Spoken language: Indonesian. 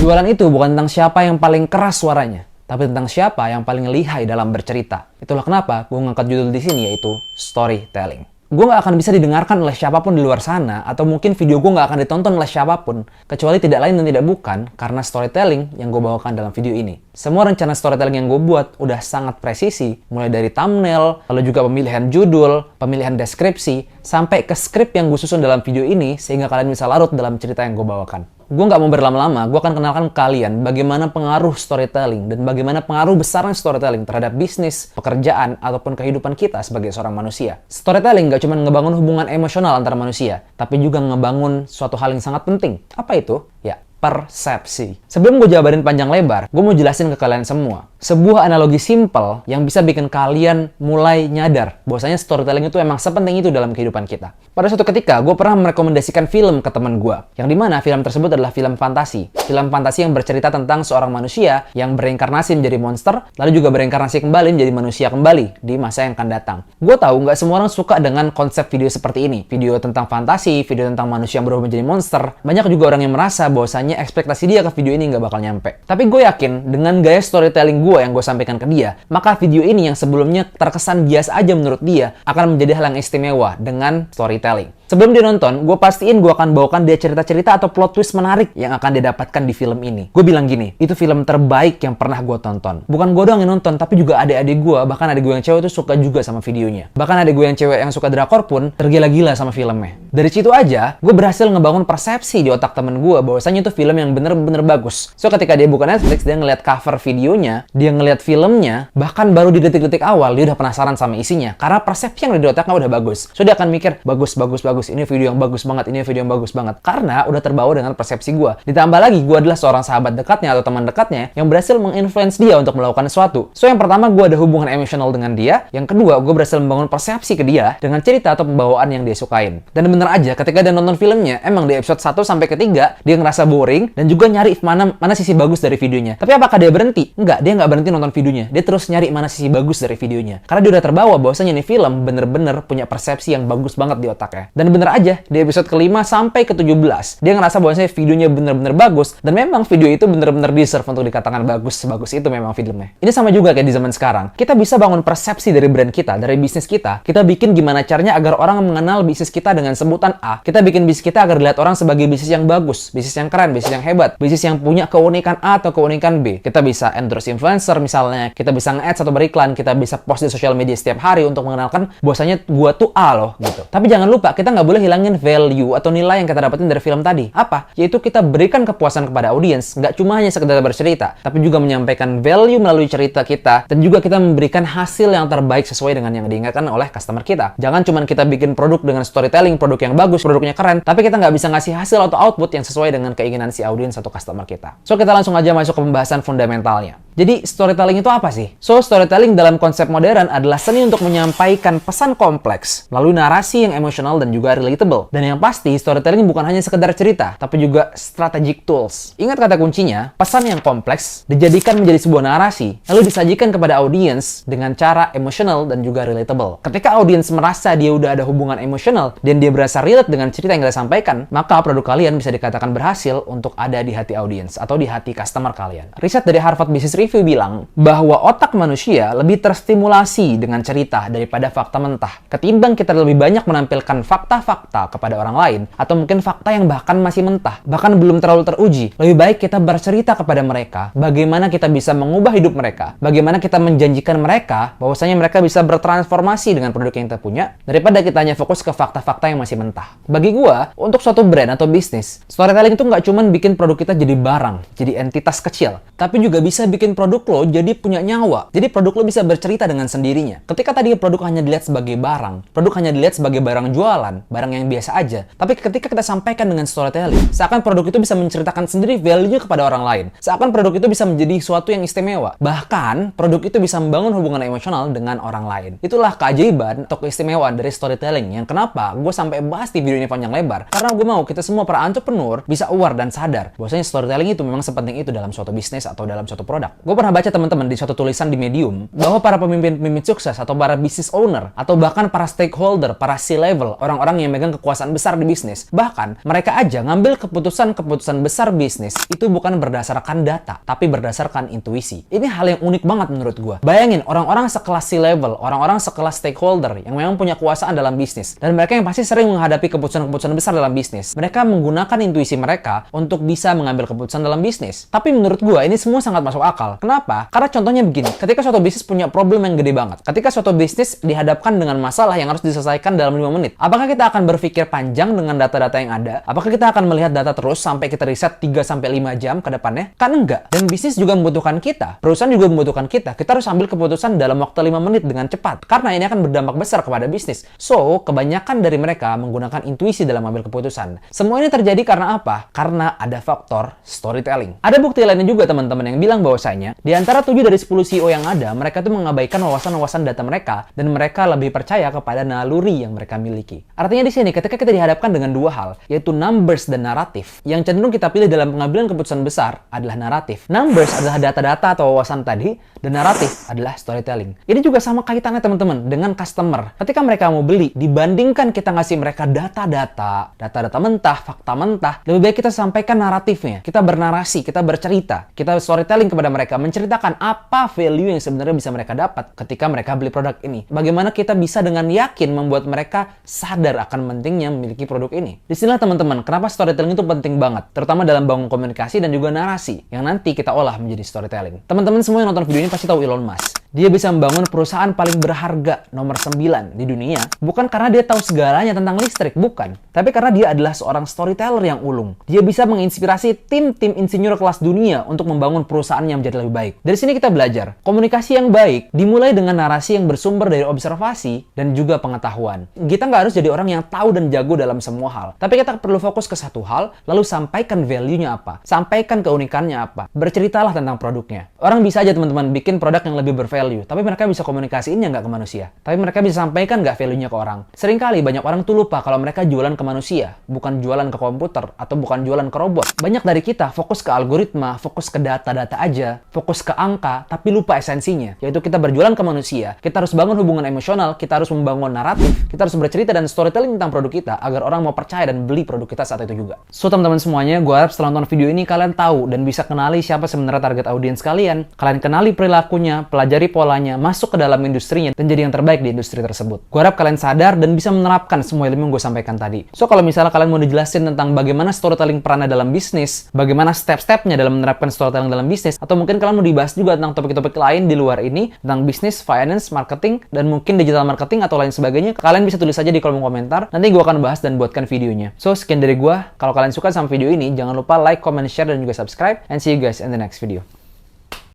Jualan itu bukan tentang siapa yang paling keras suaranya, tapi tentang siapa yang paling lihai dalam bercerita. Itulah kenapa gue ngangkat judul di sini, yaitu storytelling. Gue nggak akan bisa didengarkan oleh siapapun di luar sana, atau mungkin video gue nggak akan ditonton oleh siapapun, kecuali tidak lain dan tidak bukan karena storytelling yang gue bawakan dalam video ini. Semua rencana storytelling yang gue buat udah sangat presisi, mulai dari thumbnail, lalu juga pemilihan judul, pemilihan deskripsi, sampai ke skrip yang gue susun dalam video ini, sehingga kalian bisa larut dalam cerita yang gue bawakan. Gue nggak mau berlama-lama, gue akan kenalkan ke kalian bagaimana pengaruh storytelling dan bagaimana pengaruh besarnya storytelling terhadap bisnis, pekerjaan, ataupun kehidupan kita sebagai seorang manusia. Storytelling nggak cuma ngebangun hubungan emosional antara manusia, tapi juga ngebangun suatu hal yang sangat penting. Apa itu? Ya, persepsi. Sebelum gue jabarin panjang lebar, gue mau jelasin ke kalian semua. Sebuah analogi simple yang bisa bikin kalian mulai nyadar bahwasanya storytelling itu emang sepenting itu dalam kehidupan kita. Pada suatu ketika, gue pernah merekomendasikan film ke teman gue, yang dimana film tersebut adalah film fantasi. Film fantasi yang bercerita tentang seorang manusia yang bereinkarnasi menjadi monster, lalu juga bereinkarnasi kembali menjadi manusia kembali di masa yang akan datang. Gue tahu nggak semua orang suka dengan konsep video seperti ini. Video tentang fantasi, video tentang manusia yang berubah menjadi monster. Banyak juga orang yang merasa bahwasanya ekspektasi dia ke video ini nggak bakal nyampe. Tapi gue yakin dengan gaya storytelling gue yang gue sampaikan ke dia, maka video ini yang sebelumnya terkesan biasa aja menurut dia akan menjadi hal yang istimewa dengan storytelling. Sebelum dia nonton, gue pastiin gue akan bawakan dia cerita-cerita atau plot twist menarik yang akan dia dapatkan di film ini. Gue bilang gini, itu film terbaik yang pernah gue tonton. Bukan gue doang yang nonton, tapi juga adik-adik gue, bahkan adik gue yang cewek itu suka juga sama videonya. Bahkan adik gue yang cewek yang suka drakor pun tergila-gila sama filmnya. Dari situ aja, gue berhasil ngebangun persepsi di otak temen gue bahwasanya itu film yang bener-bener bagus. So ketika dia buka Netflix, dia ngeliat cover videonya, dia ngeliat filmnya, bahkan baru di detik-detik awal dia udah penasaran sama isinya. Karena persepsi yang ada di otaknya udah bagus. So dia akan mikir, bagus, ini video yang bagus banget, ini video yang bagus banget. Karena udah terbawa dengan persepsi gue. Ditambah lagi, gue adalah seorang sahabat dekatnya atau teman dekatnya yang berhasil menginfluence dia untuk melakukan sesuatu. So yang pertama, gue ada hubungan emosional dengan dia. Yang kedua, gue berhasil membangun persepsi ke dia dengan cerita atau pembawaan yang dia sukain. Dan bener aja, ketika dia nonton filmnya, emang di episode 1 sampai ke 3, dia ngerasa boring dan juga nyari mana sisi bagus dari videonya. Tapi apakah dia berhenti? Enggak, dia nggak berhenti nonton videonya. Dia terus nyari mana sisi bagus dari videonya. Karena dia udah terbawa bahwasanya nih film bener-bener punya persepsi yang bagus banget di otaknya. Dan bener aja, di episode ke-5 sampai ke-17, dia ngerasa bahwasanya videonya bener-bener bagus, dan memang video itu bener-bener deserve untuk dikatakan bagus. Sebagus itu memang filmnya. Ini sama juga kayak di zaman sekarang. Kita bisa bangun persepsi dari brand kita, dari bisnis kita. Kita bikin gimana caranya agar orang mengenal bisnis kita dengan sebutan A. Kita bikin bisnis kita agar dilihat orang sebagai bisnis yang bagus, bisnis yang keren, bisnis yang hebat, bisnis yang punya keunikan A atau keunikan B. Kita bisa endorse influencer misalnya, kita bisa nge-ads atau beriklan, kita bisa post di sosial media setiap hari untuk mengenalkan bahwasanya gua tuh A loh, gitu. Tapi jangan lupa, kita nggak boleh hilangin value atau nilai yang kita dapetin dari film tadi. Apa? Yaitu kita berikan kepuasan kepada audiens, nggak cuma hanya sekedar bercerita, tapi juga menyampaikan value melalui cerita kita, dan juga kita memberikan hasil yang terbaik sesuai dengan yang diingatkan oleh customer kita. Jangan cuma kita bikin produk dengan storytelling, produk yang bagus, produknya keren, tapi kita nggak bisa ngasih hasil atau output yang sesuai dengan keinginan si audiens atau customer kita. So, kita langsung aja masuk ke pembahasan fundamentalnya. Jadi, storytelling itu apa sih? So, storytelling dalam konsep modern adalah seni untuk menyampaikan pesan kompleks melalui narasi yang emosional dan juga relatable. Dan yang pasti, storytelling bukan hanya sekedar cerita, tapi juga strategic tools. Ingat kata kuncinya, pesan yang kompleks dijadikan menjadi sebuah narasi, lalu disajikan kepada audiens dengan cara emosional dan juga relatable. Ketika audiens merasa dia udah ada hubungan emosional dan dia berasa relate dengan cerita yang kita sampaikan, maka produk kalian bisa dikatakan berhasil untuk ada di hati audiens atau di hati customer kalian. Riset dari Harvard Business Review bilang bahwa otak manusia lebih terstimulasi dengan cerita daripada fakta mentah. Ketimbang kita lebih banyak menampilkan fakta-fakta kepada orang lain, atau mungkin fakta yang bahkan masih mentah, bahkan belum terlalu teruji, lebih baik kita bercerita kepada mereka bagaimana kita bisa mengubah hidup mereka, bagaimana kita menjanjikan mereka bahwasanya mereka bisa bertransformasi dengan produk yang kita punya, daripada kita hanya fokus ke fakta-fakta yang masih mentah. Bagi gua, untuk suatu brand atau bisnis, storytelling itu nggak cuma bikin produk kita jadi barang, jadi entitas kecil, tapi juga bisa bikin produk lo jadi punya nyawa. Jadi produk lo bisa bercerita dengan sendirinya. Ketika tadi produk hanya dilihat sebagai barang, produk hanya dilihat sebagai barang jualan, barang yang biasa aja. Tapi ketika kita sampaikan dengan storytelling, seakan produk itu bisa menceritakan sendiri value kepada orang lain. Seakan produk itu bisa menjadi sesuatu yang istimewa. Bahkan, produk itu bisa membangun hubungan emosional dengan orang lain. Itulah keajaiban atau keistimewaan dari storytelling yang kenapa gue sampai bahas di video ini panjang lebar. Karena gue mau kita semua para entrepreneur bisa aware dan sadar bahwasanya storytelling itu memang sepenting itu dalam suatu bisnis atau dalam suatu produk. Gue pernah baca teman-teman di suatu tulisan di Medium bahwa para pemimpin sukses atau para business owner atau bahkan para stakeholder, para C-level, orang-orang yang megang kekuasaan besar di bisnis, bahkan mereka aja ngambil keputusan besar bisnis itu bukan berdasarkan data, tapi berdasarkan intuisi. Ini hal yang unik banget menurut gue. Bayangin orang-orang sekelas C-level, orang-orang sekelas stakeholder yang memang punya kekuasaan dalam bisnis, dan mereka yang pasti sering menghadapi keputusan-keputusan besar dalam bisnis. Mereka menggunakan intuisi mereka untuk bisa mengambil keputusan dalam bisnis. Tapi menurut gue ini semua sangat masuk akal. Kenapa? Karena contohnya begini, ketika suatu bisnis punya problem yang gede banget, ketika suatu bisnis dihadapkan dengan masalah yang harus diselesaikan dalam 5 menit, apakah kita akan berpikir panjang dengan data-data yang ada? Apakah kita akan melihat data terus sampai kita riset 3-5 jam ke depannya? Kan enggak. Dan bisnis juga membutuhkan kita. Perusahaan juga membutuhkan kita. Kita harus ambil keputusan dalam waktu 5 menit dengan cepat. Karena ini akan berdampak besar kepada bisnis. So, kebanyakan dari mereka menggunakan intuisi dalam mengambil keputusan. Semua ini terjadi karena apa? Karena ada faktor storytelling. Ada bukti lainnya juga teman-teman yang bilang bahwasanya di antara 7 dari 10 CEO yang ada, mereka tuh mengabaikan wawasan-wawasan data mereka dan mereka lebih percaya kepada naluri yang mereka miliki. Artinya di sini ketika kita dihadapkan dengan dua hal, yaitu numbers dan naratif, yang cenderung kita pilih dalam pengambilan keputusan besar adalah naratif. Numbers adalah data-data atau wawasan tadi, dan naratif adalah storytelling. Ini juga sama kaitannya teman-teman dengan customer. Ketika mereka mau beli, dibandingkan kita ngasih mereka data-data mentah, fakta mentah, lebih baik kita sampaikan naratifnya. Kita bernarasi, kita bercerita, kita storytelling kepada mereka, menceritakan apa value yang sebenarnya bisa mereka dapat ketika mereka beli produk ini. Bagaimana kita bisa dengan yakin membuat mereka sadar akan pentingnya memiliki produk ini. Disinilah teman-teman, kenapa storytelling itu penting banget, terutama dalam bangun komunikasi dan juga narasi yang nanti kita olah menjadi storytelling. Teman-teman semua yang nonton video ini pasti tahu Elon Musk. Dia bisa membangun perusahaan paling berharga nomor 9 di dunia, bukan karena dia tahu segalanya tentang listrik, bukan. Tapi karena dia adalah seorang storyteller yang ulung. Dia bisa menginspirasi tim-tim insinyur kelas dunia untuk membangun perusahaan yang menjadi lebih baik. Dari sini kita belajar, komunikasi yang baik dimulai dengan narasi yang bersumber dari observasi dan juga pengetahuan. Kita nggak harus jadi orang yang tahu dan jago dalam semua hal. Tapi kita perlu fokus ke satu hal, lalu sampaikan value-nya apa, sampaikan keunikannya apa, berceritalah tentang produknya. Orang bisa aja teman-teman bikin produk yang lebih bervalue, tapi mereka bisa komunikasiinnya nggak ke manusia. Tapi mereka bisa sampaikan nggak value-nya ke orang. Seringkali banyak orang tuh lupa kalau mereka jualan ke manusia, bukan jualan ke komputer atau bukan jualan ke robot. Banyak dari kita fokus ke algoritma, fokus ke data-data aja, fokus ke angka, tapi lupa esensinya, yaitu kita berjualan ke manusia. Kita harus bangun hubungan emosional, kita harus membangun naratif, kita harus bercerita dan storytelling tentang produk kita agar orang mau percaya dan beli produk kita saat itu juga. So teman-teman semuanya, gue harap setelah nonton video ini kalian tahu dan bisa kenali siapa sebenarnya target audiens kalian. Kalian kenali perilakunya, pelajari polanya, masuk ke dalam industrinya, dan jadi yang terbaik di industri tersebut. Gue harap kalian sadar dan bisa menerapkan semua ilmu yang gue sampaikan tadi. So, kalau misalnya kalian mau dijelasin tentang bagaimana storytelling perannya dalam bisnis, bagaimana step-stepnya dalam menerapkan storytelling dalam bisnis, atau mungkin kalian mau dibahas juga tentang topik-topik lain di luar ini, tentang bisnis, finance, marketing, dan mungkin digital marketing atau lain sebagainya, kalian bisa tulis aja di kolom komentar. Nanti gue akan bahas dan buatkan videonya. So, sekian dari gue. Kalau kalian suka sama video ini, jangan lupa like, comment, share, dan juga subscribe. And see you guys in the next video.